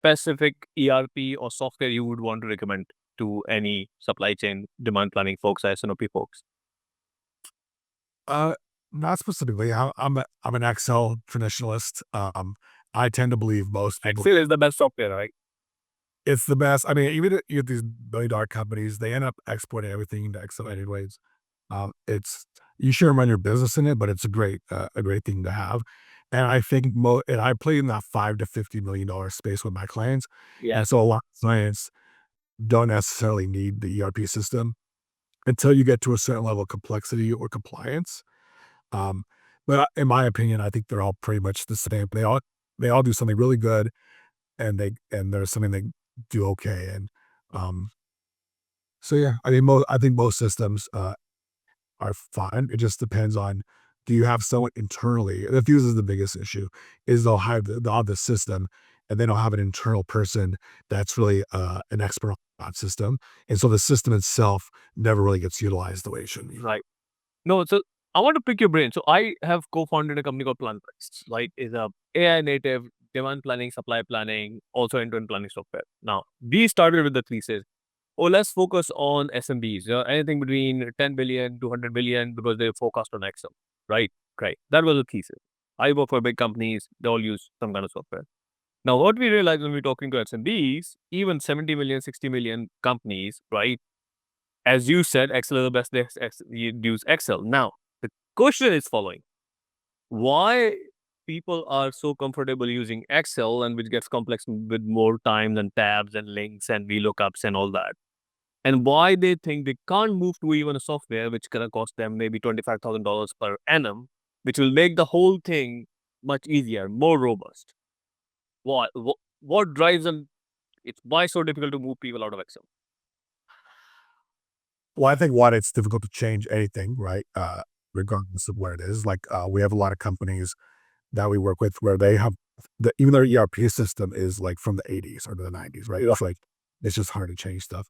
specific ERP or software you would want to recommend to any supply chain demand planning folks, S&OP folks? Not specifically. I'm an Excel traditionalist. I tend to believe most people Excel is the best software, right? it's the best. I mean, even you these billion-dollar companies, they end up exporting everything into Excel anyways. It's you shouldn't run your business in it, but it's a great thing to have. And I think and I play in that $5 to $50 million space with my clients, Yeah. and so a lot of clients don't necessarily need the ERP system until you get to a certain level of complexity or compliance. Um, but in my opinion, I think they're all pretty much the same. They all do something really good, and there's something they do okay. And um, so yeah, I think most systems are fine. It just depends on, do you have someone internally? The fuse is the biggest issue. Is they'll have the system, and they don't have an internal person that's really an expert on that system, and so the system itself never really gets utilized the way it should be. Right. No, so I want to pick your brain. So I have co-founded a company called PlanPlex, right? Is a AI native demand planning, supply planning, also end-to-end planning software. Now, we started with the thesis, oh, let's focus on SMBs, anything between 10 billion to 100 billion because they're focused on Excel, right? Great. That was the thesis. I work for big companies. They all use some kind of software. Now, what we realized when we're talking to SMBs, even 70 million, 60 million companies, right? As you said, Excel is the best. You use Excel. Now, the question is following. Why people are so comfortable using Excel, and which gets complex with more times and tabs and links and VLOOKUPs and all that? And why they think they can't move to even a software which gonna cost them maybe $25,000 per annum, which will make the whole thing much easier, more robust. What drives them? It's why so difficult to move people out of Excel. Well, I think one, it's difficult to change anything, right? Regardless of where it is. Like we have a lot of companies that we work with where they have even their ERP system is like from the 80s or the 90s, right? It's like it's just hard to change stuff.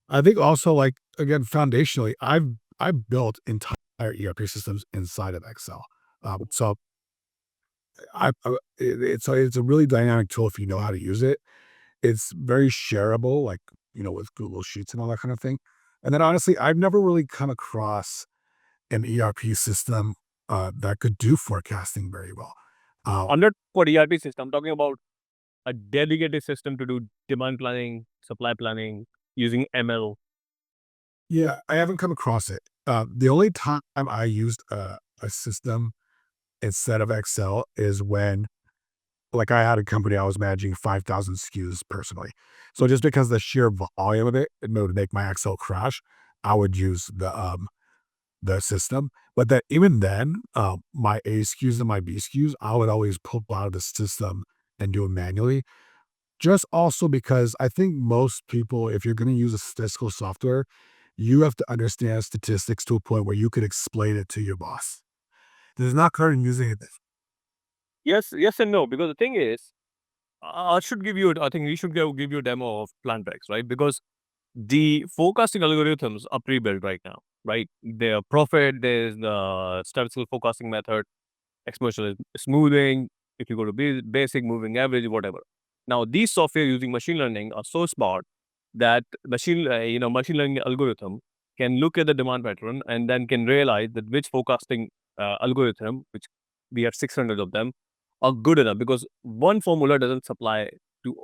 I think also, like, again, foundationally, I've built entire ERP systems inside of Excel. So it's a really dynamic tool if you know how to use it. It's very shareable, like, with Google Sheets and all that kind of thing. And then honestly, I've never really come across an ERP system that could do forecasting very well. I'm not for ERP system. I'm talking about a dedicated system to do demand planning, supply planning using ML. Yeah, I haven't come across it. The only time I used a system instead of Excel is when, like, I had a company I was managing 5,000 SKUs personally. So just because the sheer volume of it would make my Excel crash, I would use the system. But that even then, my A SKUs and my B SKUs, I would always pull out of the system and do it manually. Just also because I think most people, if you're going to use a statistical software, you have to understand statistics to a point where you could explain it to your boss. There's not current using it. Yes and no. Because the thing is, I should give you. I think we should give you a demo of PlanPlex, right? Because the forecasting algorithms are pre-built right now, right? They're profit. There's the statistical forecasting method, exponential smoothing. If you go to basic, moving average, whatever. Now, these software using machine learning are so smart that machine learning algorithm can look at the demand pattern and then can realize that which forecasting algorithm, which we have 600 of them, are good enough, because one formula doesn't apply to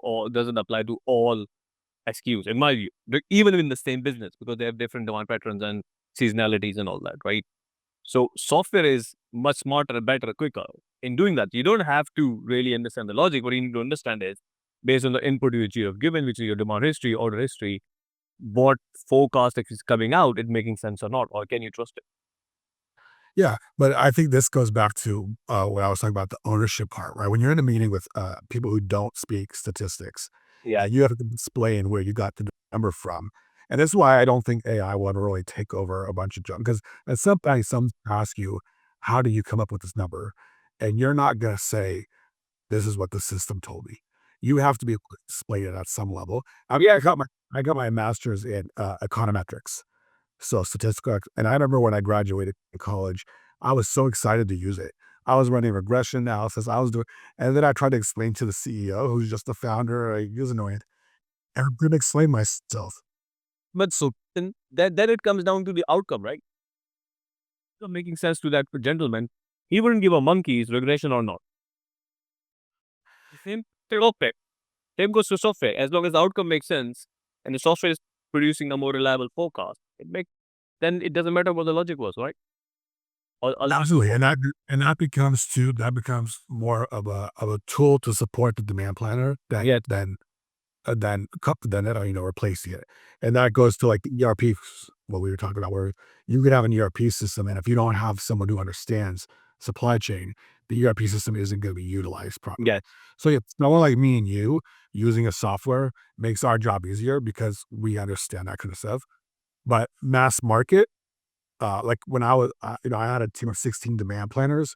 all SKUs, in my view. Even in the same business, because they have different demand patterns and seasonalities and all that, right? So software is much smarter, better, quicker. In doing that, you don't have to really understand the logic. What you need to understand is, based on the input which you have given, which is your demand history, order history, what forecast is coming out, it making sense or not, or can you trust it? Yeah, but I think this goes back to what I was talking about, the ownership part, right? When you're in a meeting with people who don't speak statistics, Yeah. you have to explain where you got the number from. And this is why I don't think AI will ever really take over a bunch of jobs. Because at some point, some ask you, how do you come up with this number? And you're not going to say, this is what the system told me. You have to be able to explain it at some level. I got my master's in econometrics. So statistical, and I remember when I graduated in college, I was so excited to use it. I was running regression analysis. I was doing, and then I tried to explain to the CEO, who's just the founder. He was annoying. I couldn't explain myself. But so then it comes down to the outcome, right? So making sense to that gentleman, he wouldn't give a monkey's regression or not. Same software. Same goes to software. As long as the outcome makes sense and the software is producing a more reliable forecast, then it doesn't matter what the logic was, right? Absolutely, and that becomes more of a tool to support the demand planner Yeah. than replacing it. And that goes to like the ERP, what we were talking about, where you could have an ERP system, and if you don't have someone who understands supply chain, the ERP system isn't going to be utilized properly. Yeah. So yeah, someone like me and you using a software makes our job easier because we understand that kind of stuff. But mass market, like when I was, I had a team of 16 demand planners,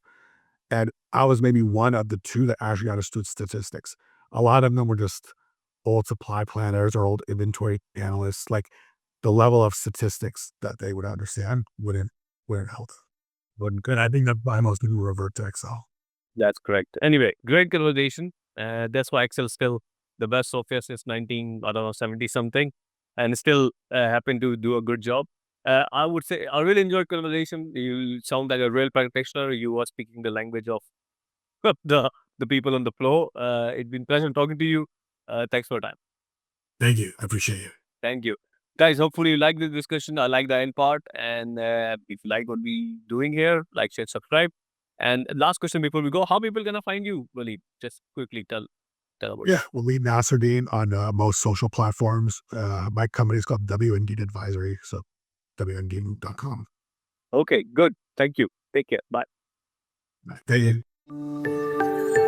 and I was maybe one of the 2 that actually understood statistics. A lot of them were just old supply planners or old inventory analysts. Like the level of statistics that they would understand wouldn't help. Wouldn't good. I think that by most people revert to Excel. That's correct. Anyway, great conversation. That's why Excel is still the best software since 70 something, and still happen to do a good job. I would say I really enjoyed conversation. You sound like a real practitioner. You are speaking the language of the people on the floor. It's been a pleasure talking to you. Thanks for your time. Thank you. I appreciate you. Thank you. Guys, hopefully you like this discussion. I like the end part. And if you like what we doing here, like, share, subscribe. And last question before we go, how people gonna find you, Walid? Just quickly tell about it. Yeah, Walid Nasserdeen on most social platforms. My company is called 𝘀𝘀 Advisory, so 𝘀𝘀.com. Okay, good. Thank you. Take care. Bye. Thank you.